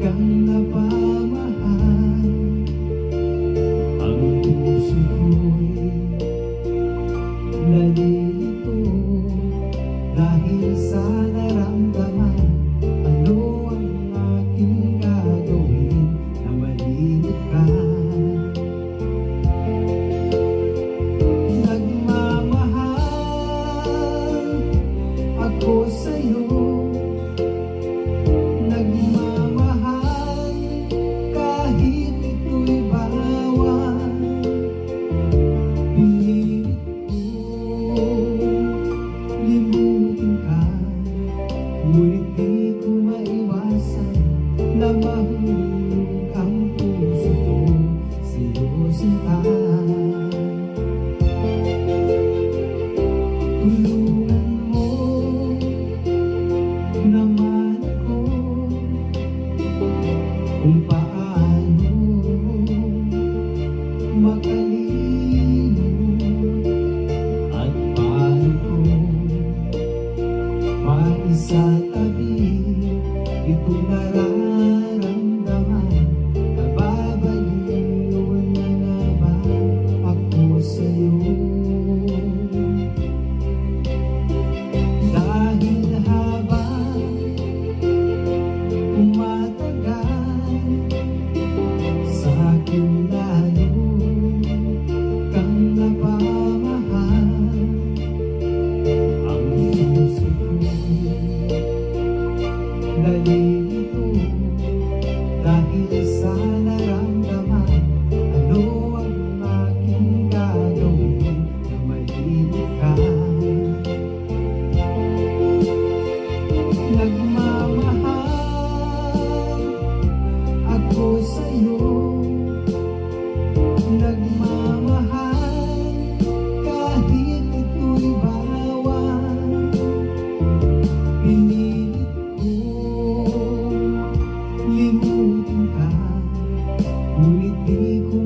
kang napamahal. Ang puso ko'y nalilito dahil sa naramdaman. Ano ang aking gagawin na malibot ka? Nagmamahal ako sa'yo, nagmamahal kahit ito'y bawal. Pinilit ko limutin ka, ngunit di ko maiwasan na mahulog ang puso ko sa'yo, sinta. Tulungan mo naman ako kung paano makalimot at paano ko maisatabi itong nararamdaman. Nababaliw na nga ba ako sa'yo? Dahil habang tumatagal, sa akin lalo kang napamahal. Ang puso ko'y nalilito dahil sa naramdaman. Ano ang aking gagawin na malibot ka? Nagmamahal ako sa'yo, nagmamahal kahit ito'y bawal. Pinilit ko limutin ka, ngunit di ko